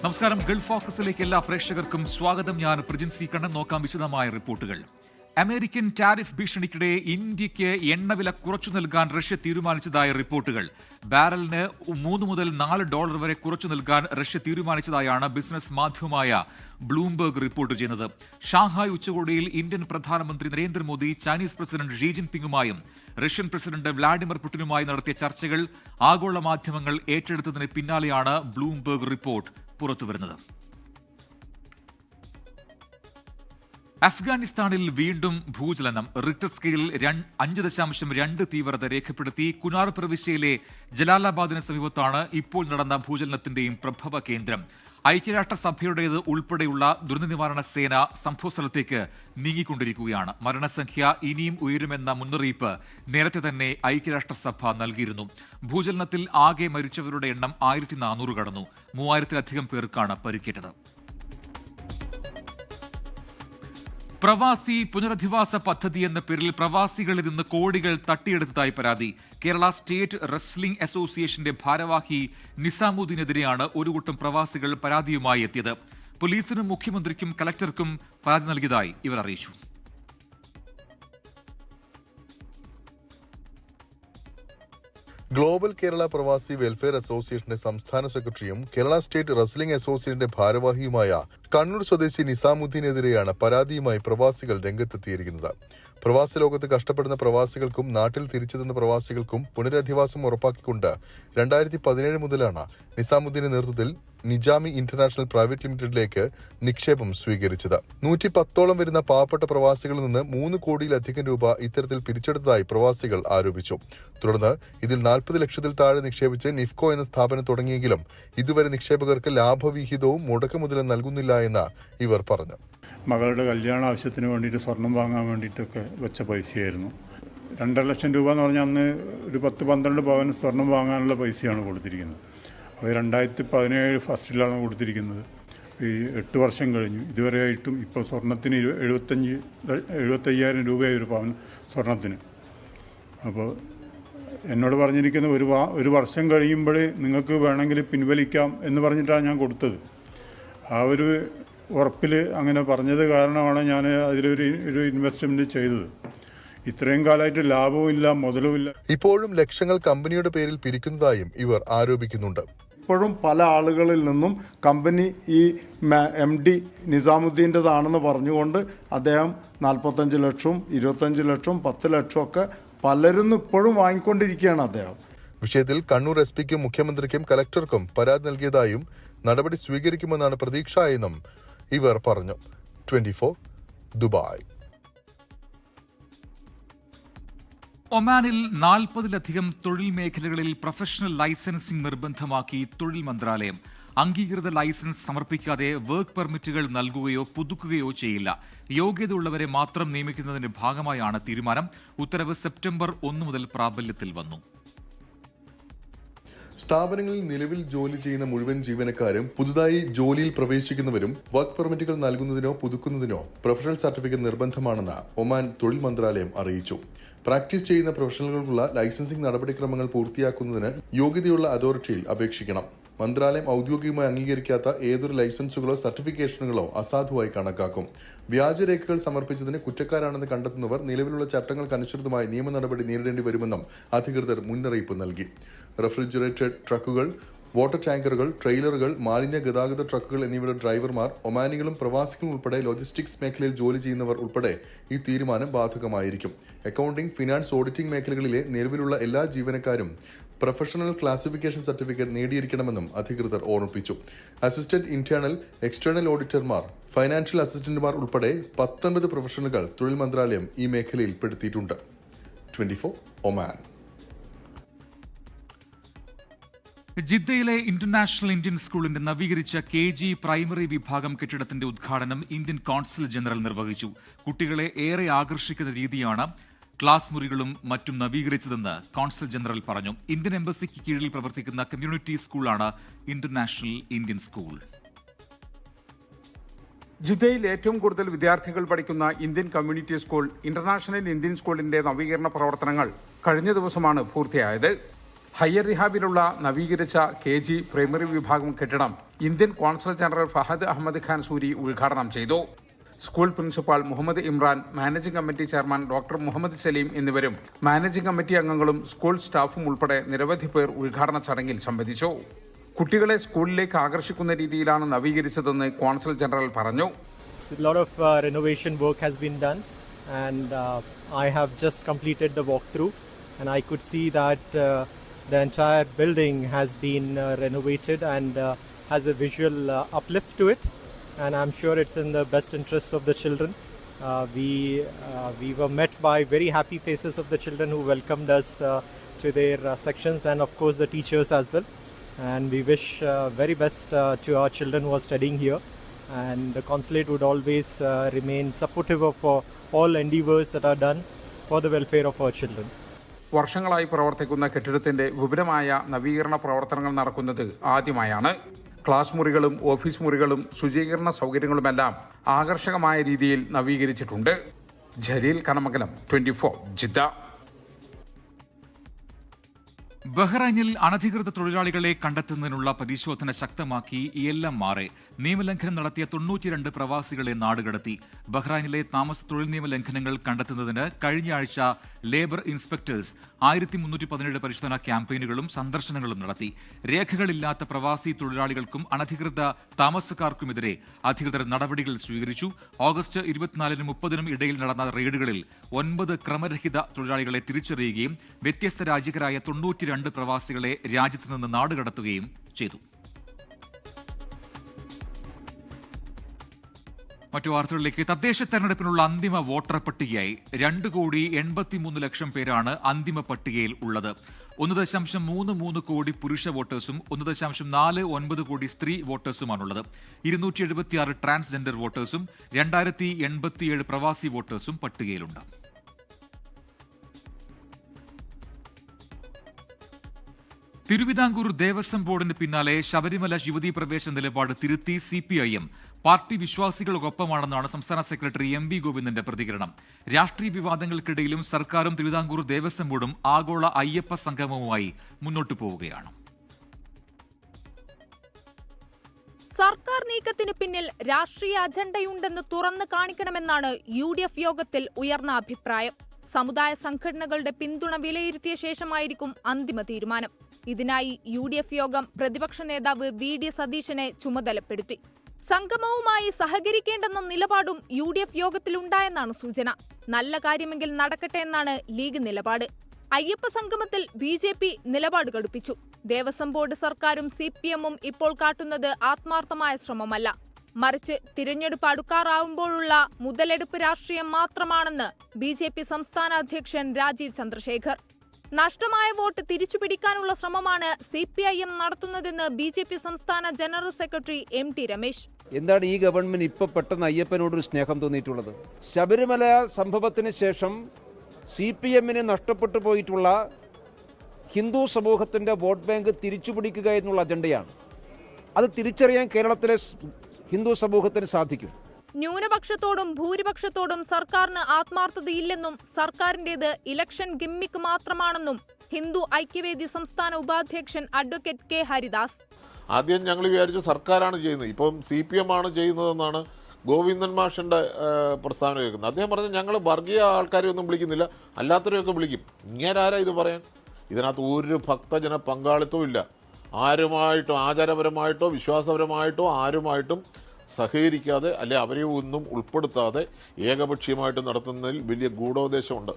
നമസ്കാരം. ഗൾഫ് ഫോക്കസിലേക്ക് എല്ലാ പ്രേക്ഷകർക്കും സ്വാഗതം. ഞാൻ പ്രജിൻ സി കണ്ണൻ. നോക്കാം വിശദമായ റിപ്പോർട്ടുകൾ. അമേരിക്കൻ ടാരിഫ് ഭീഷണിക്കിടെ ഇന്ത്യക്ക് എണ്ണവില കുറച്ചു നൽകാൻ റഷ്യ തീരുമാനിച്ചതായ റിപ്പോർട്ടുകൾ. ബാരലിന് $3 മുതൽ $4 വരെ കുറച്ചു നൽകാൻ റഷ്യ തീരുമാനിച്ചതായാണ് ബിസിനസ് മാധ്യമമായ ബ്ലൂംബർഗ് റിപ്പോർട്ട് ചെയ്യുന്നത്. ഷാങ്ഹായ് ഉച്ചകോടിയിൽ ഇന്ത്യൻ പ്രധാനമന്ത്രി നരേന്ദ്രമോദി ചൈനീസ് പ്രസിഡന്റ് ഷീ ജിൻപിങ്ങുമായും റഷ്യൻ പ്രസിഡന്റ് വ്ളാഡിമിർ പുടിനുമായി നടത്തിയ ചർച്ചകൾ ആഗോള മാധ്യമങ്ങൾ ഏറ്റെടുത്തതിന് പിന്നാലെയാണ് ബ്ലൂംബർഗ് റിപ്പോർട്ട് പുറത്തുവരുന്നത്. അഫ്ഗാനിസ്ഥാനിൽ വീണ്ടും ഭൂചലനം. റിക്ടർ സ്കെയിലിൽ 5.2 തീവ്രത രേഖപ്പെടുത്തി. കുനാർ പ്രവിശ്യയിലെ ജലാലാബാദിന് സമീപത്താണ് ഇപ്പോൾ നടന്ന ഭൂചലനത്തിന്റെയും പ്രഭവ കേന്ദ്രം. ഐക്യരാഷ്ട്രസഭയുടേത് ഉൾപ്പെടെയുള്ള ദുരന്തനിവാരണ സേന സംഭവസ്ഥലത്തേക്ക് നീങ്ങിക്കൊണ്ടിരിക്കുകയാണ്. മരണസംഖ്യ ഇനിയും ഉയരുമെന്ന മുന്നറിയിപ്പ് നേരത്തെ തന്നെ ഐക്യരാഷ്ട്രസഭ നൽകിയിരുന്നു. ഭൂചലനത്തിൽ ആകെ മരിച്ചവരുടെ എണ്ണം 1400 കടന്നു. 3000-ലധികം പേർക്കാണ് പരിക്കേറ്റത്. പ്രവാസി പുനരധിവാസ പദ്ധതി എന്ന പേരിൽ പ്രവാസികളിൽ നിന്ന് കോടികൾ തട്ടിയെടുത്തതായി പരാതി. കേരള സ്റ്റേറ്റ് റെസ്ലിംഗ് അസോസിയേഷന്റെ ഭാരവാഹി നിസാമുദ്ദീനെതിരെയാണ് ഒരു കൂട്ടം പ്രവാസികൾ പരാതിയുമായി എത്തിയത്. പോലീസിനും മുഖ്യമന്ത്രിക്കും കലക്ടർക്കും പരാതി നൽകിയതായി ഇവർ അറിയിച്ചു. ഗ്ലോബൽ കേരള പ്രവാസി വെൽഫെയർ അസോസിയേഷന്റെ സംസ്ഥാന സെക്രട്ടറിയും കേരള സ്റ്റേറ്റ് റെസ്ലിംഗ് അസോസിയേഷന്റെ ഭാരവാഹിയുമായ കണ്ണൂർ സ്വദേശി നിസാമുദ്ദീനെതിരെയാണ് പരാതിയുമായി പ്രവാസികൾ രംഗത്തെത്തിയിരിക്കുന്നത്. പ്രവാസി ലോകത്ത് കഷ്ടപ്പെടുന്ന പ്രവാസികൾക്കും നാട്ടിൽ തിരിച്ചെത്തുന്ന പ്രവാസികൾക്കും പുനരധിവാസം ഉറപ്പാക്കിക്കൊണ്ട് 2017 മുതലാണ് നിസാമുദ്ദീന്റെ നേതൃത്വത്തിൽ നിജാമി ഇന്റർനാഷണൽ പ്രൈവറ്റ് ലിമിറ്റഡിലേക്ക് നിക്ഷേപം സ്വീകരിച്ചത്. 110ഓളം വരുന്ന പാവപ്പെട്ട പ്രവാസികളിൽ നിന്ന് 3 കോടിയിലധികം രൂപ ഇത്തരത്തിൽ പിരിച്ചെടുത്തതായി പ്രവാസികൾ ആരോപിച്ചു. തുടർന്ന് ഇതിൽ 40 ലക്ഷത്തിൽ താഴെ നിക്ഷേപിച്ച് നിഫ്കോ എന്ന സ്ഥാപനം തുടങ്ങിയെങ്കിലും ഇതുവരെ നിക്ഷേപകർക്ക് ലാഭവിഹിതവും മുടക്കുമുതലും നൽകുന്നില്ല എന്ന് ഇവർ പറഞ്ഞു. മകളുടെ കല്യാണ ആവശ്യത്തിന് വേണ്ടിയിട്ട് സ്വർണം വാങ്ങാൻ വേണ്ടിയിട്ടൊക്കെ വെച്ച പൈസയായിരുന്നു. 2.5 ലക്ഷം രൂപ എന്ന് പറഞ്ഞാൽ അന്ന് ഒരു 10-12 പവൻ സ്വർണം വാങ്ങാനുള്ള പൈസയാണ് കൊടുത്തിരിക്കുന്നത്. അത് 2017 ഫസ്റ്റിലാണ് കൊടുത്തിരിക്കുന്നത്. ഈ 8 വർഷം കഴിഞ്ഞു. ഇതുവരെയായിട്ടും ഇപ്പോൾ സ്വർണത്തിന് 75,000 രൂപയായി ഒരു പവൻ സ്വർണത്തിന്. അപ്പോൾ എന്നോട് പറഞ്ഞിരിക്കുന്ന ഒരു വർഷം കഴിയുമ്പോൾ നിങ്ങൾക്ക് വേണമെങ്കിൽ പിൻവലിക്കാം എന്ന് പറഞ്ഞിട്ടാണ് ഞാൻ കൊടുത്തത്. ആ ഒരു ഉറപ്പിൽ അങ്ങനെ പറഞ്ഞത് കാരണമാണ് ഞാൻ അതിലൊരു ഇൻവെസ്റ്റ്മെന്റ് ചെയ്തത്. ഇത്രയും കാലമായിട്ട് ലാഭവും ഇല്ല, മുതലുമില്ല. ഇപ്പോഴും ലക്ഷങ്ങൾ കമ്പനിയുടെ പേരിൽ പിരിക്കുന്നതായും ഇവർ ആരോപിക്കുന്നുണ്ട്. ഇപ്പോഴും പല ആളുകളിൽ നിന്നും കമ്പനി ഈ MD നിസാമുദ്ദീൻ്റെതാണെന്ന് പറഞ്ഞുകൊണ്ട് അദ്ദേഹം 45 ലക്ഷവും 25 ലക്ഷവും 10 ലക്ഷവും ഒക്കെ പലരും ഇപ്പോഴും വാങ്ങിക്കൊണ്ടിരിക്കുകയാണ് അദ്ദേഹം. വിഷയത്തിൽ കണ്ണൂർ SP-ക്കും മുഖ്യമന്ത്രിക്കും കലക്ടർക്കും പരാതി നൽകിയതായും നടപടി സ്വീകരിക്കുമെന്നാണ് പ്രതീക്ഷ എന്നും ഇവർ പറഞ്ഞു. 24 ദുബായ്. ഒമാനിൽ 40-ലധികം തൊഴിൽ മേഖലകളിൽ പ്രൊഫഷണൽ ലൈസൻസിംഗ് നിർബന്ധമാക്കി തൊഴിൽ മന്ത്രാലയം. അംഗീകൃത ലൈസൻസ് സമർപ്പിക്കാതെ വർക്ക് പെർമിറ്റുകൾ നൽകുകയോ പുതുക്കുകയോ ചെയ്യില്ല. യോഗ്യതയുള്ളവരെ മാത്രം നിയമിക്കുന്നതിന്റെ ഭാഗമായാണ് തീരുമാനം. ഉത്തരവ് സെപ്റ്റംബർ 1 മുതൽ പ്രാബല്യത്തിൽ വന്നു. സ്ഥാപനങ്ങളിൽ നിലവിൽ ജോലി ചെയ്യുന്ന മുഴുവൻ ജീവനക്കാരും പുതുതായി ജോലിയിൽ പ്രവേശിക്കുന്നവരും വർക്ക് പെർമിറ്റുകൾ നൽകുന്നതിനോ പുതുക്കുന്നതിനോ പ്രൊഫഷണൽ സർട്ടിഫിക്കറ്റ് നിർബന്ധമാണെന്ന് ഒമാൻ തൊഴിൽ മന്ത്രാലയം അറിയിച്ചു. പ്രാക്ടീസ് ചെയ്യുന്ന പ്രൊഫഷണലുകൾക്കുള്ള ലൈസൻസിംഗ് നടപടിക്രമങ്ങൾ പൂർത്തിയാക്കുന്നതിന് യോഗ്യതയുള്ള അതോറിറ്റിയിൽ അപേക്ഷിക്കണം. മന്ത്രാലയം ഔദ്യോഗികമായി അംഗീകരിക്കാത്ത ഏതൊരു ലൈസൻസുകളോ സർട്ടിഫിക്കേഷനുകളോ അസാധുവായി കണക്കാക്കും. വ്യാജരേഖകൾ സമർപ്പിച്ചതിന് കുറ്റക്കാരാണെന്ന് കണ്ടെത്തുന്നവർ നിലവിലുള്ള ചട്ടങ്ങൾക്കനുസൃതമായി നിയമ നടപടി നേരിടേണ്ടി വരുമെന്നും അധികൃതർ മുന്നറിയിപ്പ് നൽകി. റെഫ്രിജറേറ്റഡ് ട്രക്കുകൾ, വാട്ടർ ടാങ്കറുകൾ, ട്രെയിലറുകൾ, മാലിന്യ ഗതാഗത ട്രക്കുകൾ എന്നിവയുടെ ഡ്രൈവർമാർ, ഒമാനികളും പ്രവാസികളും ഉൾപ്പെടെ ലോജിസ്റ്റിക്സ് മേഖലയിൽ ജോലി ചെയ്യുന്നവർ ഉൾപ്പെടെ ഈ തീരുമാനം ബാധകമായിരിക്കും. അക്കൌണ്ടിംഗ്, ഫിനാൻസ്, ഓഡിറ്റിംഗ് മേഖലകളിലെ നിലവിലുള്ള എല്ലാ ജീവനക്കാരും പ്രൊഫഷണൽ ക്ലാസിഫിക്കേഷൻ സർട്ടിഫിക്കറ്റ് നേടിയിരിക്കണമെന്നും അധികൃതർ ഓർമ്മിപ്പിച്ചു. അസിസ്റ്റന്റ് ഇന്റേണൽ, എക്സ്റ്റേണൽ ഓഡിറ്റർമാർ, ഫൈനാൻഷ്യൽ അസിസ്റ്റന്റുമാർ ഉൾപ്പെടെ 19 പ്രൊഫഷണലുകൾ തൊഴിൽ മന്ത്രാലയം ഈ മേഖലയിൽ പെടുത്തിയിട്ടുണ്ട്. 24 ഒമാൻ. ജിദ്ദയിലെ ഇന്റർനാഷണൽ ഇന്ത്യൻ സ്കൂളിന്റെ നവീകരിച്ച KG പ്രൈമറി വിഭാഗം കെട്ടിടത്തിന്റെ ഉദ്ഘാടനം ഇന്ത്യൻ കോൺസുൽ ജനറൽ നിർവഹിച്ചു. കുട്ടികളെ ഏറെ ആകർഷിക്കുന്ന രീതിയാണ് ക്ലാസ് മുറികളും മറ്റും നവീകരിച്ചതെന്ന് കോൺസുൽ ജനറൽ പറഞ്ഞു. ഇന്ത്യൻ എംബസിക്ക് കീഴിൽ പ്രവർത്തിക്കുന്ന കമ്മ്യൂണിറ്റി സ്കൂളാണ് ഇന്റർനാഷണൽ ഇന്ത്യൻ സ്കൂൾ. ജിദ്ദയിൽ ഏറ്റവും കൂടുതൽ വിദ്യാർത്ഥികൾ പഠിക്കുന്ന Indian community school international Indian സ്കൂളിന്റെ നവീകരണ പ്രവർത്തനങ്ങൾ കഴിഞ്ഞ ദിവസമാണ് പൂർത്തിയായത്. ഹയർ റിഹാബിലുള്ള നവീകരിച്ച KG പ്രൈമറി വിഭാഗം കെട്ടിടം Indian consul general Fahad Ahmed Khan Suri ഉദ്ഘാടനം ചെയ്തു. School principal Muhammad Imran, managing committee chairman doctor Muhammad Saleem എന്നിവരും മാനേജിംഗ് കമ്മിറ്റി അംഗങ്ങളും സ്കൂൾ സ്റ്റാഫും ഉൾപ്പെടെ നിരവധി പേർ ഉദ്ഘാടന ചടങ്ങിൽ സംബന്ധിച്ചു. കുട്ടികളെ സ്കൂളിലേക്ക് ആകർഷിക്കുന്ന രീതിയിലാണ് നവീകരിച്ചതെന്ന് കോൺസൽ ജനറൽ പറഞ്ഞു. A lot of renovation work has been done, and I have just completed the walkthrough, and I could see that the entire building has been renovated and has a visual uplift to it, and I'm sure it's in the best interests of the children. We were met by very happy faces of the children who welcomed us to their sections, and of course the teachers as well. And we wish very best to our children who are studying here. And the consulate would always remain supportive of all endeavors that are done for the welfare of our children. വർഷങ്ങളായി പ്രവർത്തിക്കുന്ന കെട്ടിടത്തിന്റെ വിപുലമായ നവീകരണ പ്രവർത്തനങ്ങൾ നടക്കുന്നത് ആദ്യമായാണ്. Class മുറികളും office മുറികളും ശുചീകരണ സൗകര്യങ്ങളുമെല്ലാം ആകർഷകമായ രീതിയിൽ നവീകരിച്ചിട്ടുണ്ട്. ജലീൽ കനമംഗലം, 24 ജിദ്ദ. ബഹ്റൈനിൽ അനധികൃത തൊഴിലാളികളെ കണ്ടെത്തുന്നതിനുള്ള പരിശോധന ശക്തമാക്കി ELMR. നിയമലംഘനം നടത്തിയ 92 പ്രവാസികളെ നാടുകടത്തി. ബഹ്റൈനിലെ താമസ തൊഴിൽ നിയമലംഘനങ്ങൾ കണ്ടെത്തുന്നതിന് കഴിഞ്ഞ ആഴ്ച ലേബർ ഇൻസ്പെക്ടേഴ്സ് 1317 പരിശോധനാ ക്യാമ്പയിനുകളും സന്ദർശനങ്ങളും നടത്തി. രേഖകളില്ലാത്ത പ്രവാസി തൊഴിലാളികൾക്കും അനധികൃത താമസക്കാർക്കുമെതിരെ അധികൃതർ നടപടികൾ സ്വീകരിച്ചു. ഓഗസ്റ്റ് 24-നും 30-നും ഇടയിൽ നടന്ന റെയ്ഡുകളിൽ 9 ക്രമരഹിത തൊഴിലാളികളെ തിരിച്ചറിയുകയും വ്യത്യസ്ത രാജ്യക്കാരായ 92 പ്രവാസികളെ രാജ്യത്ത് നിന്ന് നാടുകടത്തുകയും ചെയ്തു. മറ്റു വാർത്തകളിലേക്ക്. തദ്ദേശ തെരഞ്ഞെടുപ്പിനുള്ള അന്തിമ വോട്ടർ പട്ടികയായി 2,83,00,000 പേരാണ് അന്തിമ പട്ടികയിൽ ഉള്ളത്. 1.33 കോടി പുരുഷ വോട്ടേഴ്സും 1.49 കോടി സ്ത്രീ വോട്ടേഴ്സുമാണുള്ളത്. 276 ട്രാൻസ്ജെൻഡർ വോട്ടേഴ്സും 2087 പ്രവാസി വോട്ടേഴ്സും പട്ടികയിലുണ്ട്. തിരുവിതാംകൂർ ദേവസ്വം ബോർഡിന് പിന്നാലെ ശബരിമല യുവതീ പ്രവേശന നിലപാട് തിരുത്തി CPIM. പാർട്ടി വിശ്വാസികൾക്കൊപ്പമാണെന്നാണ് സംസ്ഥാന സെക്രട്ടറി MV ഗോവിന്ദന്റെ പ്രതികരണം. രാഷ്ട്രീയ വിവാദങ്ങൾക്കിടയിലും സർക്കാരും തിരുവിതാംകൂർ ദേവസ്വം ബോർഡും ആഗോള അയ്യപ്പ സംഗമവുമായി മുന്നോട്ടു പോവുകയാണ്. സർക്കാർ നീക്കത്തിന് പിന്നിൽ രാഷ്ട്രീയ അജണ്ടയുണ്ടെന്ന് തുറന്നു കാണിക്കണമെന്നാണ് UDF യോഗത്തിൽ ഉയർന്ന അഭിപ്രായം. സമുദായ സംഘടനകളുടെ പിന്തുണ വിലയിരുത്തിയ ശേഷമായിരിക്കും അന്തിമ തീരുമാനം. ഇതിനായി UDF യോഗം പ്രതിപക്ഷ നേതാവ് VD സതീശനെ ചുമതലപ്പെടുത്തി. സംഗമവുമായി സഹകരിക്കേണ്ടെന്ന നിലപാടും UDF യോഗത്തിലുണ്ടായെന്നാണ് സൂചന. നല്ല കാര്യമെങ്കിൽ നടക്കട്ടെ എന്നാണ് ലീഗ് നിലപാട്. അയ്യപ്പ സംഗമത്തിൽ BJP നിലപാട് കടുപ്പിച്ചു. ദേവസ്വം ബോർഡ് സർക്കാരും CPM-ഉം ഇപ്പോൾ കാട്ടുന്നത് ആത്മാർത്ഥമായ ശ്രമമല്ല, മറിച്ച് തിരഞ്ഞെടുപ്പ് അടുക്കാറാവുമ്പോഴുള്ള മുതലെടുപ്പ് രാഷ്ട്രീയം മാത്രമാണെന്ന് BJP സംസ്ഥാന അധ്യക്ഷൻ രാജീവ് ചന്ദ്രശേഖർ. നഷ്ടമായ വോട്ട് തിരിച്ചുപിടിക്കാനുള്ള ശ്രമമാണ് CPIM നടത്തുന്നതെന്ന് BJP സംസ്ഥാന ജനറൽ സെക്രട്ടറി MT രമേശ്. എന്താണ് ഈ ഗവൺമെന്റ് ഇപ്പോൾ പെട്ടെന്ന് അയ്യപ്പനോടൊരു സ്നേഹം തോന്നിയിട്ടുള്ളത്? ശബരിമല സംഭവത്തിന് ശേഷം CPM-ന് നഷ്ടപ്പെട്ടു പോയിട്ടുള്ള ഹിന്ദു സമൂഹത്തിൻ്റെ വോട്ട് ബാങ്ക് തിരിച്ചുപിടിക്കുക എന്നുള്ള അജണ്ടയാണ്. അത് തിരിച്ചറിയാൻ കേരളത്തിലെ ഹിന്ദു സമൂഹത്തിന് സാധിക്കും. ന്യൂനപക്ഷത്തോടും ഭൂരിപക്ഷത്തോടും സർക്കാരിന് ആത്മാർത്ഥതയില്ലെന്നും സർക്കാരിന്റേത് ഇലക്ഷൻ ഗിമ്മിക്ക് മാത്രമാണെന്നും ഹിന്ദു ഐക്യവേദി സംസ്ഥാന ഉപാധ്യക്ഷൻ അഡ്വക്കേറ്റ് K ഹരിദാസ്. ആദ്യം ഞങ്ങൾ വിചാരിച്ചു സർക്കാരാണ് ചെയ്യുന്നത്, ഇപ്പം CPM ആണ് ചെയ്യുന്നതെന്നാണ് ഗോവിന്ദൻ മാഷിൻ്റെ പ്രസ്താവന കേൾക്കുന്നത്. അദ്ദേഹം പറഞ്ഞു ഞങ്ങൾ വർഗീയ ആൾക്കാരെ ഒന്നും വിളിക്കുന്നില്ല, അല്ലാത്തവരെയൊക്കെ വിളിക്കും. ഇങ്ങേരാരാ ഇത് പറയാൻ? ഇതിനകത്ത് ഒരു ഭക്തജന പങ്കാളിത്തവും ഇല്ല. ആരുമായിട്ടോ ആചാരപരമായിട്ടോ വിശ്വാസപരമായിട്ടോ ആരുമായിട്ടും സഹകരിക്കാതെ അല്ലെ അവരെ ഒന്നും ഉൾപ്പെടുത്താതെ ഏകപക്ഷീയമായിട്ട് നടത്തുന്നതിൽ വലിയ ഗൂഢോദ്ദേശമുണ്ട്.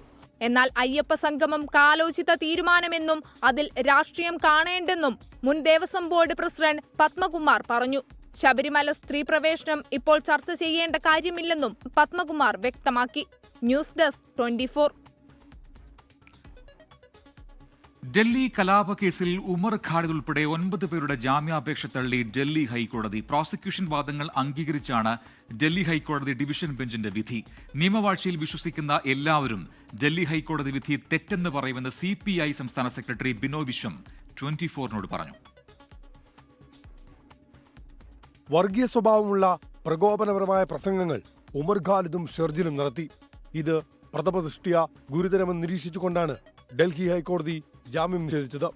എന്നാൽ അയ്യപ്പ സംഗമം കാലോചിത തീരുമാനമെന്നും അതിൽ രാഷ്ട്രീയം കാണേണ്ടെന്നും മുൻ ദേവസ്വം ബോർഡ് പ്രസിഡന്റ് പത്മകുമാർ പറഞ്ഞു. ശബരിമല സ്ത്രീ പ്രവേശനം ഇപ്പോൾ ചർച്ച ചെയ്യേണ്ട കാര്യമില്ലെന്നും പത്മകുമാർ വ്യക്തമാക്കി. News desk 24. ഡൽഹി കലാപക്കേസിൽ ഉമർ ഖാലിദ് ഉൾപ്പെടെ 9 പേരുടെ ജാമ്യാപേക്ഷ തള്ളി ഡൽഹി ഹൈക്കോടതി. പ്രോസിക്യൂഷൻ വാദങ്ങൾ അംഗീകരിച്ചാണ് ഡൽഹി ഹൈക്കോടതി ഡിവിഷൻ ബെഞ്ചിന്റെ വിധി. നിയമവാഴ്ചയിൽ വിശ്വസിക്കുന്ന എല്ലാവരും ഡൽഹി ഹൈക്കോടതി വിധി തെറ്റെന്ന് പറയുമെന്ന് CPI സംസ്ഥാന സെക്രട്ടറി ബിനോയ് വിശ്വം 24-നോട് പറഞ്ഞു. വർഗീയ സ്വഭാവമുള്ള പ്രകോപനപരമായ പ്രസംഗങ്ങൾ ഉമർ ഖാലിദും ഷെർജിലും നടത്തി. ഇത് പ്രഥമദൃഷ്ട്യാ ഗുരുതരമെന്ന് നിരീക്ഷിച്ചുകൊണ്ടാണ് ഡൽഹി ഹൈക്കോടതി ജാമ്യം നിഷേധിച്ചത്.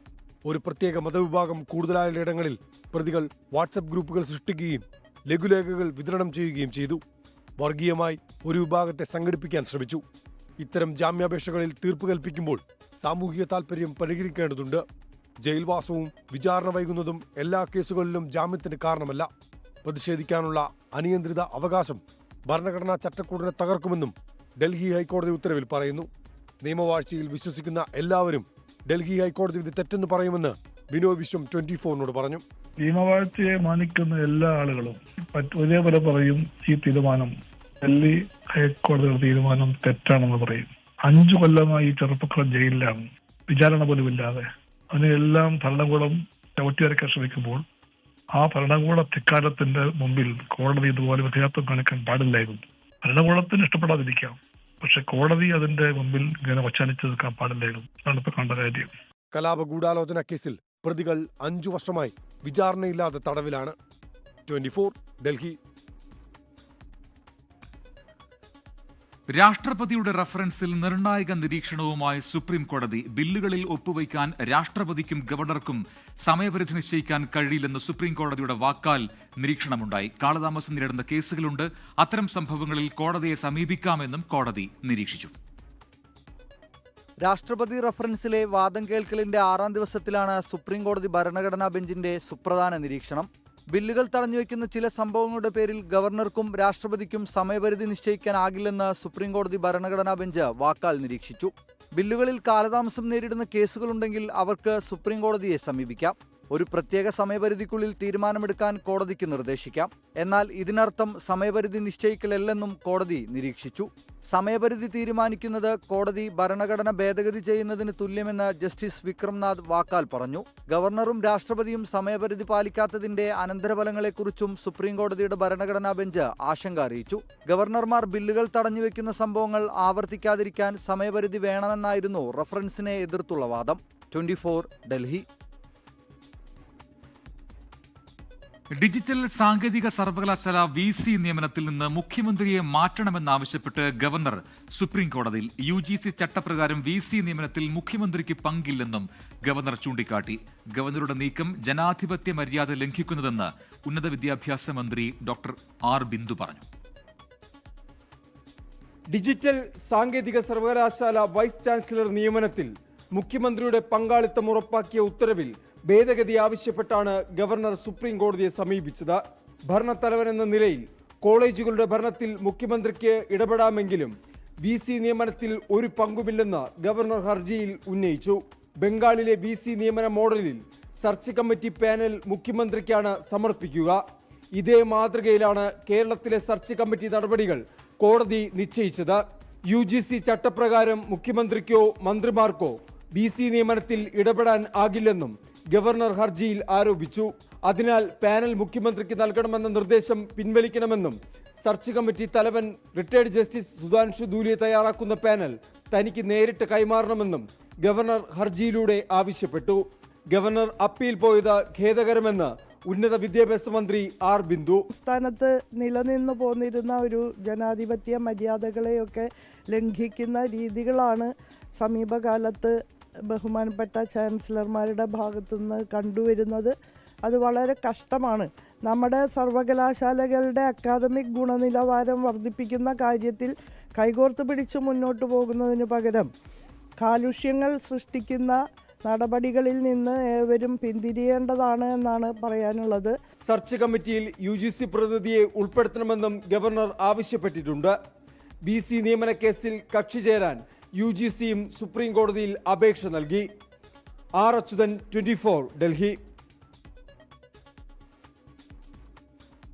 ഒരു പ്രത്യേക മതവിഭാഗം കൂടുതലായിടങ്ങളിൽ പ്രതികൾ വാട്സപ്പ് ഗ്രൂപ്പുകൾ സൃഷ്ടിക്കുകയും ലഘുലേഖകൾ വിതരണം ചെയ്യുകയും ചെയ്തു. വർഗീയമായി ഒരു വിഭാഗത്തെ സംഘടിപ്പിക്കാൻ ശ്രമിച്ചു. ഇത്തരം ജാമ്യാപേക്ഷകളിൽ തീർപ്പ് കൽപ്പിക്കുമ്പോൾ സാമൂഹിക താൽപര്യം പരിഹരിക്കേണ്ടതുണ്ട്. ജയിൽവാസവും വിചാരണ വൈകുന്നതും എല്ലാ കേസുകളിലും ജാമ്യത്തിന് കാരണമല്ല. പ്രതിഷേധിക്കാനുള്ള അനിയന്ത്രിത അവകാശം ഭരണഘടനാ ചട്ടക്കൂടിനെ തകർക്കുമെന്നും ഡൽഹി ഹൈക്കോടതി ഉത്തരവിൽ പറയുന്നു. നിയമവാഴ്ചയിൽ വിശ്വസിക്കുന്ന എല്ലാവരും ഡൽഹി ഹൈക്കോടതി വിധി തെറ്റെന്ന് പറയുമെന്ന് ബിനോയ് വിശ്വം 24 പറഞ്ഞു. നിയമവാഴ്ചയെ മാനിക്കുന്ന എല്ലാ ആളുകളും ഒരേപോലെ പറയും ഈ തീരുമാനം, ഡൽഹി ഹൈക്കോടതിയുടെ തീരുമാനം തെറ്റാണെന്ന് പറയും. 5 കൊല്ലമായി ഈ ചെറുപ്പക്കാർ ജയിലിലാണ്, വിചാരണ പോലും ഇല്ലാതെ. അതിനെല്ലാം ഭരണകൂടം ചവിട്ടിയരക്കാൻ ശ്രമിക്കുമ്പോൾ ആ ഭരണകൂട ധിക്കാരത്തിന്റെ മുമ്പിൽ കോടതി ഇതുപോലെ വിധേയത്വം കാണിക്കാൻ പാടില്ലായിരുന്നു. ഭരണകൂടത്തിന് ഇഷ്ടപ്പെടാതിരിക്കാം, പക്ഷെ കോടതി അതിന്റെ മുമ്പിൽ ഇങ്ങനെ വച്ചാനിച്ച് നിൽക്കാൻ പാടില്ലായിരുന്നു. അതാണ് ഇപ്പൊ കണ്ട കാര്യം. കലാപ ഗൂഢാലോചന കേസിൽ പ്രതികൾ 5 വർഷമായി വിചാരണയില്ലാതെ തടവിലാണ്. 24 ഡൽഹി. രാഷ്ട്രപതിയുടെ റഫറൻസിൽ നിർണായക നിരീക്ഷണവുമായി സുപ്രീം കോടതി. ബില്ലുകളിൽ ഒപ്പുവയ്ക്കാൻ രാഷ്ട്രപതിക്കും ഗവർണർക്കും സമയപരിധി നിശ്ചയിക്കാൻ കഴിയില്ലെന്ന് സുപ്രീം കോടതിയുടെ വാക്കാൽ നിരീക്ഷണമുണ്ടായി. കാലതാമസം നേരിടുന്ന കേസുകളുണ്ട്. അത്തരം സംഭവങ്ങളിൽ കോടതിയെ സമീപിക്കാമെന്നും കോടതി നിരീക്ഷിച്ചു. രാഷ്ട്രപതി റഫറൻസിലെ വാദം കേൾക്കലിന്റെ 6ാം ദിവസത്തിലാണ് സുപ്രീം കോടതി ഭരണഘടനാ ബെഞ്ചിന്റെ സുപ്രധാന നിരീക്ഷണം. ബില്ലുകൾ തടഞ്ഞുവെക്കുന്ന ചില സംഭവങ്ങളുടെ പേരിൽ ഗവർണർക്കും രാഷ്ട്രപതിക്കും സമയപരിധി നിശ്ചയിക്കാനാകില്ലെന്ന് സുപ്രീം കോടതി ഭരണഘടനാ ബെഞ്ച് വാക്കാൽ നിരീക്ഷിച്ചു. ബില്ലുകളിൽ കാലതാമസം നേരിടുന്ന കേസുകളുണ്ടെങ്കിൽ അവർക്ക് സുപ്രീം കോടതിയെ സമീപിക്കാം. ഒരു പ്രത്യേക സമയപരിധിക്കുള്ളിൽ തീരുമാനമെടുക്കാൻ കോടതിക്ക് നിർദ്ദേശിക്കാം. എന്നാൽ ഇതിനർത്ഥം സമയപരിധി നിശ്ചയിക്കലല്ലെന്നും കോടതി നിരീക്ഷിച്ചു. സമയപരിധി തീരുമാനിക്കുന്നത് കോടതി ഭരണഘടന ഭേദഗതി ചെയ്യുന്നതിന് തുല്യമെന്ന് ജസ്റ്റിസ് വിക്രംനാഥ് വാക്കാൽ പറഞ്ഞു. ഗവർണറും രാഷ്ട്രപതിയും സമയപരിധി പാലിക്കാത്തതിന്റെ അനന്തരഫലങ്ങളെക്കുറിച്ചും സുപ്രീം കോടതിയുടെ ഭരണഘടനാ ബെഞ്ച് ആശങ്ക അറിയിച്ചു. ഗവർണർമാർ ബില്ലുകൾ തടഞ്ഞുവെക്കുന്ന സംഭവങ്ങൾ ആവർത്തിക്കാതിരിക്കാൻ സമയപരിധി വേണമെന്നായിരുന്നു റഫറൻസിനെ എതിർത്തുള്ള വാദം. 24 ഡൽഹി. ഡിജിറ്റൽ സാങ്കേതിക സർവകലാശാല VC നിയമനത്തിൽ നിന്ന് മുഖ്യമന്ത്രിയെ മാറ്റണമെന്നാവശ്യപ്പെട്ട് ഗവർണർ സുപ്രീം കോടതിയിൽ. UGC ചട്ടപ്രകാരം VC നിയമനത്തിൽ മുഖ്യമന്ത്രിക്ക് പങ്കില്ലെന്നും ഗവർണർ ചൂണ്ടിക്കാട്ടി. ഗവർണറുടെ നീക്കം ജനാധിപത്യ മര്യാദ ലംഘിക്കുന്നതെന്ന് ഉന്നത വിദ്യാഭ്യാസ മന്ത്രി ഡോക്ടർ ആർ ബിന്ദു പറഞ്ഞു. ഡിജിറ്റൽ സാങ്കേതിക സർവകലാശാല വൈസ് ചാൻസലർ നിയമനത്തിൽ മുഖ്യമന്ത്രിയുടെ പങ്കാളിത്തം ഉറപ്പാക്കിയ ഉത്തരവിൽ ഭേദഗതി ആവശ്യപ്പെട്ടാണ് ഗവർണർ സുപ്രീം കോടതിയെ സമീപിച്ചത്. ഭരണത്തലവനെന്ന നിലയിൽ കോളേജുകളുടെ ഭരണത്തിൽ മുഖ്യമന്ത്രിക്ക് ഇടപെടാമെങ്കിലും VC നിയമനത്തിൽ ഒരു പങ്കുമില്ലെന്ന് ഗവർണർ ഹർജിയിൽ ഉന്നയിച്ചു. ബംഗാളിലെ VC നിയമന മോഡലിൽ സെർച്ച് കമ്മിറ്റി പാനൽ മുഖ്യമന്ത്രിക്കാണ് സമർപ്പിക്കുക. ഇതേ മാതൃകയിലാണ് കേരളത്തിലെ സെർച്ച് കമ്മിറ്റി നടപടികൾ കോടതി നിശ്ചയിച്ചത്. UGC ചട്ടപ്രകാരം മുഖ്യമന്ത്രിക്കോ മന്ത്രിമാർക്കോ VC നിയമനത്തിൽ ഇടപെടാൻ ആകില്ലെന്നും ഗവർണർ ഹർജിയിൽ ആരോപിച്ചു. അതിനാൽ പാനൽ മുഖ്യമന്ത്രിക്ക് നൽകണമെന്ന നിർദ്ദേശം പിൻവലിക്കണമെന്നും സെർച്ച് കമ്മിറ്റി തലവൻ റിട്ടയർഡ് ജസ്റ്റിസ് സുധാൻഷു ധൂലിയെ തയ്യാറാക്കുന്ന പാനൽ തനിക്ക് നേരിട്ട് കൈമാറണമെന്നും ഗവർണർ ഹർജിയിലൂടെ ആവശ്യപ്പെട്ടു. ഗവർണർ അപ്പീൽ പോയത് ഖേദകരമെന്ന് ഉന്നത വിദ്യാഭ്യാസ മന്ത്രി ആർ ബിന്ദു. സംസ്ഥാനത്ത് നിലനിന്നു പോന്നിരുന്ന ഒരു ജനാധിപത്യ മര്യാദകളെയൊക്കെ ലംഘിക്കുന്ന രീതികളാണ് സമീപകാലത്ത് ബഹുമാനപ്പെട്ട ചാൻസലർമാരുടെ ഭാഗത്തുനിന്ന് കണ്ടുവരുന്നത്. അത് വളരെ കഷ്ടമാണ്. നമ്മുടെ സർവകലാശാലകളുടെ അക്കാദമിക് ഗുണനിലവാരം വർദ്ധിപ്പിക്കുന്ന കാര്യത്തിൽ കൈകോർത്ത് പിടിച്ച് മുന്നോട്ട് പോകുന്നതിന് പകരം കാലുഷ്യങ്ങൾ സൃഷ്ടിക്കുന്ന നടപടികളിൽ നിന്ന് ഏവരും പിന്തിരിയേണ്ടതാണ് എന്നാണ് പറയാനുള്ളത്. സെർച്ച് കമ്മിറ്റിയിൽ UGC പ്രതിനിധിയെ ഉൾപ്പെടുത്തണമെന്നും ഗവർണർ ആവശ്യപ്പെട്ടിട്ടുണ്ട്. VC നിയമന കേസിൽ കക്ഷി ചേരാൻ UGCയും സുപ്രീം കോടതിയിൽ അപേക്ഷ നൽകി. ആർ അച്യുതൻ, 24 ഡൽഹി.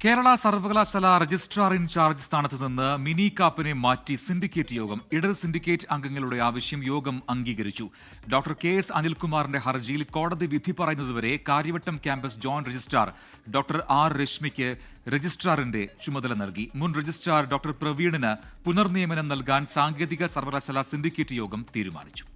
കേരള സർവകലാശാല രജിസ്ട്രാർ ഇൻചാർജ് സ്ഥാനത്ത് നിന്ന് മിനി കാപ്പനെ മാറ്റി സിൻഡിക്കേറ്റ് യോഗം. ഇടത് സിൻഡിക്കേറ്റ് അംഗങ്ങളുടെ ആവശ്യം യോഗം അംഗീകരിച്ചു. ഡോക്ടർ KS അനിൽകുമാറിന്റെ ഹർജിയിൽ കോടതി വിധി പറയുന്നതുവരെ Karyavattom campus joint registrar doctor R രശ്മിക്ക് രജിസ്ട്രാറിന്റെ ചുമതല നൽകി. മുൻ രജിസ്ട്രാർ ഡോക്ടർ പ്രവീണിന് പുനർനിയമനം നൽകാൻ സാങ്കേതിക സർവകലാശാല സിൻഡിക്കേറ്റ് യോഗം തീരുമാനിച്ചു.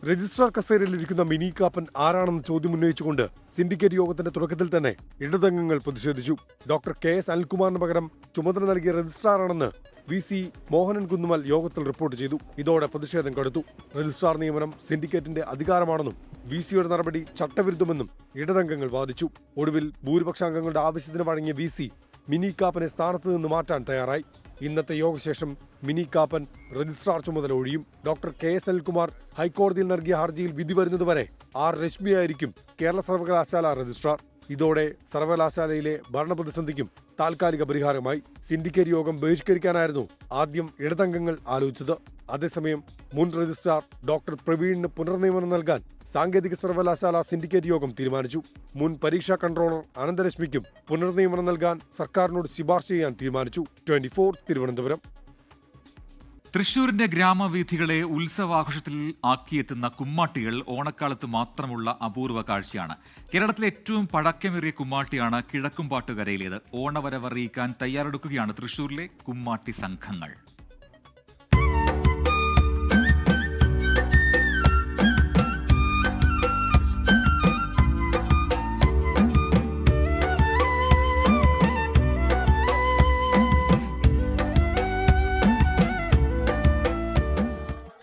രജിസ്ട്രാർ കസേരയിലിരിക്കുന്ന മിനി കാപ്പൻ ആരാണെന്ന് ചോദ്യം ഉന്നയിച്ചുകൊണ്ട് സിൻഡിക്കേറ്റ് യോഗത്തിന്റെ തുടക്കത്തിൽ തന്നെ ഇടതംഗങ്ങൾ പ്രതിഷേധിച്ചു. ഡോക്ടർ KS അനിൽകുമാറിന് പകരം ചുമതല നൽകിയ രജിസ്ട്രാറാണെന്ന് VC മോഹനൻ കുന്നുമൽ യോഗത്തിൽ റിപ്പോർട്ട് ചെയ്തു. ഇതോടെ പ്രതിഷേധം കടുത്തു. രജിസ്ട്രാർ നിയമനം സിൻഡിക്കേറ്റിന്റെ അധികാരമാണെന്നും VCയുടെ നടപടി ചട്ടവിരുദ്ധമെന്നും ഇടതംഗങ്ങൾ വാദിച്ചു. ഒടുവിൽ ഭൂരിപക്ഷാംഗങ്ങളുടെ ആവശ്യത്തിന് വഴങ്ങിയ VC മിനി കാപ്പനെ സ്ഥാനത്ത് നിന്ന് മാറ്റാൻ തയ്യാറായി. ഇന്നത്തെ യോഗശേഷം മിനി കാപ്പൻ രജിസ്ട്രാർ ചുമതല ഒഴിയും. ഡോക്ടർ KS അനിൽകുമാർ ഹൈക്കോടതിയിൽ നൽകിയ ഹർജിയിൽ വിധി വരുന്നതുവരെ R രശ്മിയായിരിക്കും കേരള സർവകലാശാല രജിസ്ട്രാർ. ഇതോടെ സർവകലാശാലയിലെ ഭരണപ്രതിസന്ധിക്കും താൽക്കാലിക പരിഹാരമായി. സിൻഡിക്കേറ്റ് യോഗം ബഹിഷ്കരിക്കാനായിരുന്നു ആദ്യം ഇടതംഗങ്ങൾ ആലോചിച്ചത്. അതേസമയം മുൻ രജിസ്ട്രാർ ഡോക്ടർ പ്രവീണിന് പുനർനിയമനം നൽകാൻ സാങ്കേതിക സർവകലാശാല സിൻഡിക്കേറ്റ് യോഗം തീരുമാനിച്ചു. മുൻ പരീക്ഷാ കൺട്രോളർ അനന്തരശ്മിക്കും പുനർനിയമനം നൽകാൻ സർക്കാരിനോട് ശുപാർശ ചെയ്യാൻ തീരുമാനിച്ചു. 24 തിരുവനന്തപുരം. തൃശൂരിന്റെ ഗ്രാമവീഥികളെ ഉത്സവാഘോഷത്തിൽ ആക്കിയെത്തുന്ന കുമ്മാട്ടികൾ ഓണക്കാലത്ത് മാത്രമുള്ള അപൂർവ കാഴ്ചയാണ്. കേരളത്തിലെ ഏറ്റവും പഴക്കമേറിയ കുമ്മാട്ടിയാണ് കിഴക്കുംപാട്ടുകരയിലേത്. ഓണവരവറിയിക്കാൻ തയ്യാറെടുക്കുകയാണ് തൃശൂരിലെ കുമ്മാട്ടി സംഘങ്ങൾ.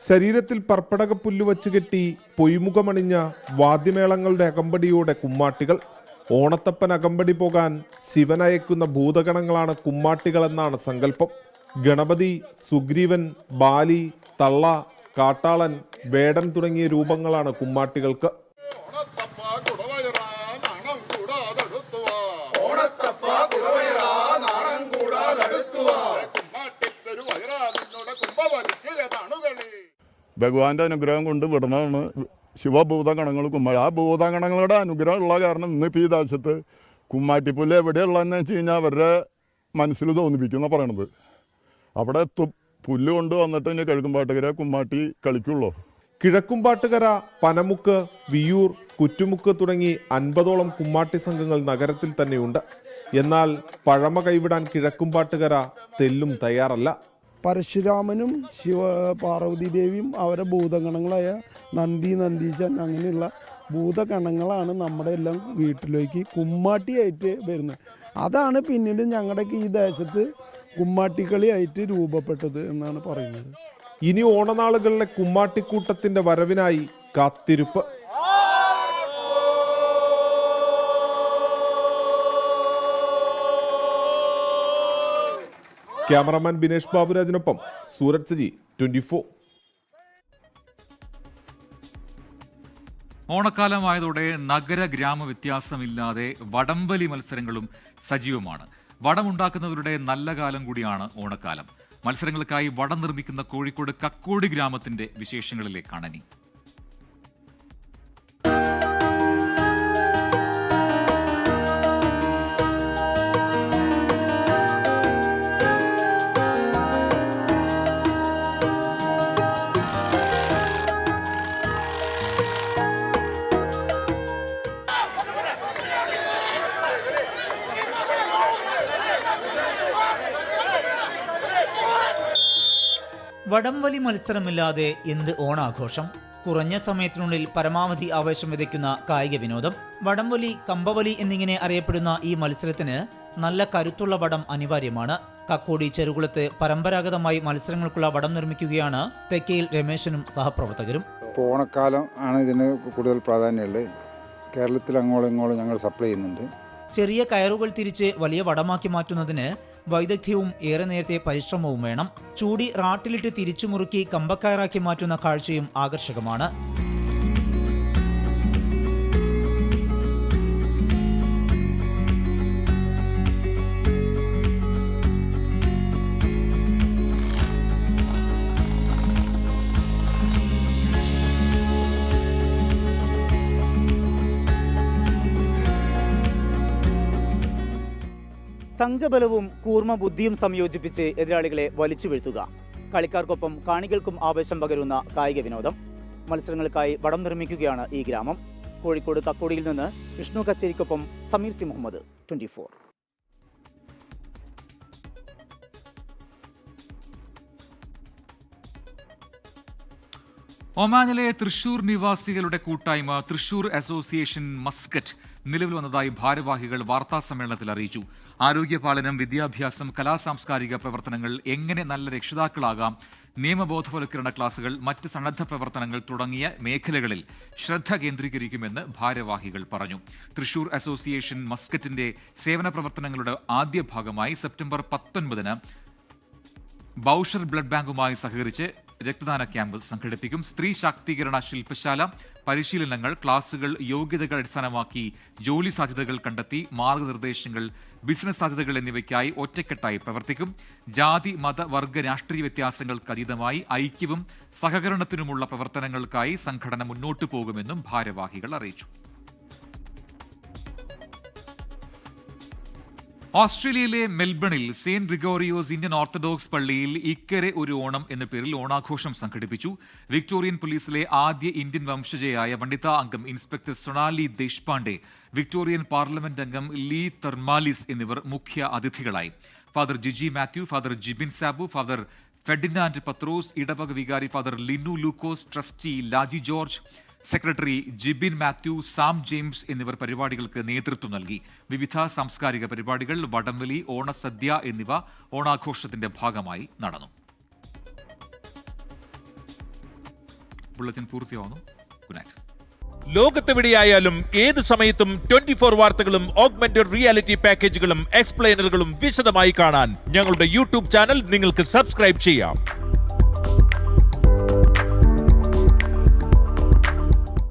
ശരീരത്തിൽ പർപ്പടകപ്പുല്ല് വച്ച് കെട്ടി പൊയ്മുഖമണിഞ്ഞ വാദ്യമേളങ്ങളുടെ അകമ്പടിയോടെ കുമ്മാട്ടികൾ. ഓണത്തപ്പൻ അകമ്പടി പോകാൻ ശിവനയക്കുന്ന ഭൂതഗണങ്ങളാണ് കുമ്മാട്ടികളെന്നാണ് സങ്കല്പം. ഗണപതി, സുഗ്രീവൻ, ബാലി, തള്ള, കാട്ടാളൻ, വേടൻ തുടങ്ങിയ രൂപങ്ങളാണ് കുമ്മാട്ടികൾക്ക്. ഭഗവാന്റെ അനുഗ്രഹം കൊണ്ട് വിടുന്നതാണ് ശിവഭൂതഗണങ്ങൾ കുമ്മാട്ടി. ആ ഭൂതഗണങ്ങളുടെ അനുഗ്രഹം ഉള്ള കാരണം ഇന്നിപ്പോൾ ഈ ദേശത്ത് കുമ്മാട്ടിപ്പുല്ല് എവിടെയുള്ളതെന്ന് വെച്ച് കഴിഞ്ഞാൽ അവരുടെ മനസ്സിൽ തോന്നിപ്പിക്കുന്ന പറയണത്. അവിടെ പുല്ല് കൊണ്ട് വന്നിട്ട് ഇനി കിഴക്കുംപാട്ടുകര കുമ്മാട്ടി കളിക്കുള്ളൂ. കിഴക്കുംപാട്ടുകര, പനമുക്ക്, വിയൂർ, കുറ്റുമുക്ക് തുടങ്ങി 50ഓളം കുമ്മാട്ടി സംഘങ്ങൾ നഗരത്തിൽ തന്നെയുണ്ട്. എന്നാൽ പഴമ കൈവിടാൻ കിഴക്കുംപാട്ടുകര തെല്ലും തയ്യാറല്ല. പരശുരാമനും പാർവതി ദേവിയും അവരെ ഭൂതഗണങ്ങളായ നന്ദി, നന്ദീശൻ അങ്ങനെയുള്ള ഭൂതഗണങ്ങളാണ് നമ്മുടെ എല്ലാം വീട്ടിലേക്ക് കുമ്മാട്ടിയായിട്ട് വരുന്നത്. അതാണ് പിന്നീട് ഞങ്ങളുടെയൊക്കെ ഈ ദേശത്ത് കുമ്മാട്ടിക്കളിയായിട്ട് രൂപപ്പെട്ടത് എന്നാണ് പറയുന്നത്. ഇനി ഓണനാളുകളിലെ കുമ്മാട്ടിക്കൂട്ടത്തിന്റെ വരവിനായി കാത്തിരിപ്പ്. ക്യാമറാമാൻ ബിനേഷ് ബാബുരാജിനൊപ്പം സൂരജ് സജി, 24. ഓണക്കാലമായതോടെ നഗര ഗ്രാമ വ്യത്യാസമില്ലാതെ വടംവലി മത്സരങ്ങളും സജീവമാണ്. വടമുണ്ടാക്കുന്നവരുടെ നല്ല കാലം കൂടിയാണ് ഓണക്കാലം. മത്സരങ്ങൾക്കായി വടം നിർമ്മിക്കുന്ന കോഴിക്കോട് കക്കോടി ഗ്രാമത്തിന്റെ വിശേഷങ്ങളിലേക്കാണ് ഇനി. വടംവലി മത്സരമില്ലാതെ എന്ത് ഓണാഘോഷം? കുറഞ്ഞ സമയത്തിനുള്ളിൽ പരമാവധി ആവേശം വിതയ്ക്കുന്ന കായിക വിനോദം. വടംവലി, കമ്പവലി എന്നിങ്ങനെ അറിയപ്പെടുന്ന ഈ മത്സരത്തിന് നല്ല കരുത്തുള്ള വടം അനിവാര്യമാണ്. കക്കോടി ചെറുകുളത്ത് പരമ്പരാഗതമായി മത്സരങ്ങൾക്കുള്ള വടം നിർമ്മിക്കുകയാണ് തെക്കയിൽ രമേശനും സഹപ്രവർത്തകരും. ഓണക്കാലം ആണ് ഇതിന് കൂടുതൽ പ്രാധാന്യമുള്ളത്. കേരളത്തിൽ അങ്ങോളം ഇങ്ങോളം ഞങ്ങൾ സപ്ലൈ ചെയ്യുന്നുണ്ട്. ചെറിയ കയറുകൾ തിരിച്ച് വലിയ വടമാക്കി മാറ്റുന്നതിന് വൈദഗ്ധ്യവും ഏറെ നേരത്തെ പരിശ്രമവും വേണം. ചൂടി റാട്ടിലിട്ട് തിരിച്ചു മുറുക്കി കമ്പക്കയറാക്കി മാറ്റുന്ന കാഴ്ചയും ആകർഷകമാണ്. സംഘബലവും കൂർമ്മ ബുദ്ധിയും സംയോജിപ്പിച്ച് എതിരാളികളെ വലിച്ചു വീഴ്ത്തുക. കളിക്കാർക്കൊപ്പം കാണികൾക്കും ആവേശം പകരുന്ന കായിക വിനോദം. മത്സരങ്ങൾക്കായി വടം നിർമ്മിക്കുകയാണ് ഈ ഗ്രാമം. കോഴിക്കോട് കക്കോടിയിൽ നിന്ന് വിഷ്ണു കച്ചേരിക്കൊപ്പം സമീർ സി മുഹമ്മദ്, 24. ഒമാനിലെ തൃശൂർ നിവാസികളുടെ കൂട്ടായ്മ തൃശൂർ അസോസിയേഷൻ മസ്കറ്റ് നിലവിൽ വന്നതായി ഭാരവാഹികൾ വാർത്താസമ്മേളനത്തിൽ അറിയിച്ചു. ആരോഗ്യപാലനം, വിദ്യാഭ്യാസം, കലാസാംസ്കാരിക പ്രവർത്തനങ്ങൾ, എങ്ങനെ നല്ല രക്ഷിതാക്കളാകാം, നിയമബോധവൽക്കരണ ക്ലാസുകൾ, മറ്റ് സന്നദ്ധ പ്രവർത്തനങ്ങൾ തുടങ്ങിയ മേഖലകളിൽ ശ്രദ്ധ കേന്ദ്രീകരിക്കുമെന്ന് ഭാരവാഹികൾ പറഞ്ഞു. തൃശൂർ അസോസിയേഷൻ മസ്കറ്റിന്റെ സേവന പ്രവർത്തനങ്ങളുടെ ആദ്യ ഭാഗമായി സെപ്റ്റംബർ 19-ന് ബൌഷർ ബ്ലഡ് ബാങ്കുമായി സഹകരിച്ച് രക്തദാന ക്യാമ്പ് സംഘടിപ്പിക്കും. സ്ത്രീ ശാക്തീകരണ ശില്പശാല, പരിശീലനങ്ങൾ, ക്ലാസുകൾ, യോഗ്യതകൾ അടിസ്ഥാനമാക്കി ജോലി സാധ്യതകൾ കണ്ടെത്തി മാർഗനിർദ്ദേശങ്ങൾ, ബിസിനസ് സാധ്യതകൾ എന്നിവയ്ക്കായി ഒറ്റക്കെട്ടായി പ്രവർത്തിക്കും. ജാതി, മത, വർഗ, രാഷ്ട്രീയ വ്യത്യാസങ്ങൾക്ക് അതീതമായി ഐക്യവും സഹകരണത്തിനുമുള്ള പ്രവർത്തനങ്ങൾക്കായി സംഘടന മുന്നോട്ടു പോകുമെന്നും ഭാരവാഹികൾ അറിയിച്ചു. ഓസ്ട്രേലിയയിലെ മെൽബണിൽ സെയിന്റ് ഗ്രിഗോറിയോസ് ഇന്ത്യൻ ഓർത്തഡോക്സ് പള്ളിയിൽ ഇക്കരെ ഒരു ഓണം എന്ന പേരിൽ ഓണാഘോഷം സംഘടിപ്പിച്ചു. വിക്ടോറിയൻ പോലീസിലെ ആദ്യ ഇന്ത്യൻ വംശജയായ വനിതാ അംഗം inspector Sonali Deshpande, Victorian parliament അംഗം ലീ തെർമാലിസ് എന്നിവർ മുഖ്യ അതിഥികളായി. Father Jiji Mathew, father Jibin Sabu, father Ferdinand Pathros, ഇടവക വികാരി father Linu Lukose, trustee Laji George, secretary Jibin Mathew, Sam James എന്നിവർ പരിപാടികൾക്ക് നേതൃത്വം നൽകി. വിവിധ സാംസ്കാരിക പരിപാടികൾ, വടംവലി, ഓണസദ്യ എന്നിവ ഓണാഘോഷത്തിന്റെ ഭാഗമായി നടന്നു. ബുള്ളറ്റിൻ പൂർത്തിയാവുന്നു. Good night. ലോകത്തെവിടെയായാലും ഏത് സമയത്തും 24 വാർത്തകളും ഓഗ്മെന്റഡ് റിയാലിറ്റി പാക്കേജുകളും എക്സ്പ്ലെയിനറുകളും വിശദമായി കാണാൻ ഞങ്ങളുടെ യൂട്യൂബ് ചാനൽ നിങ്ങൾക്ക് സബ്സ്ക്രൈബ് ചെയ്യാം.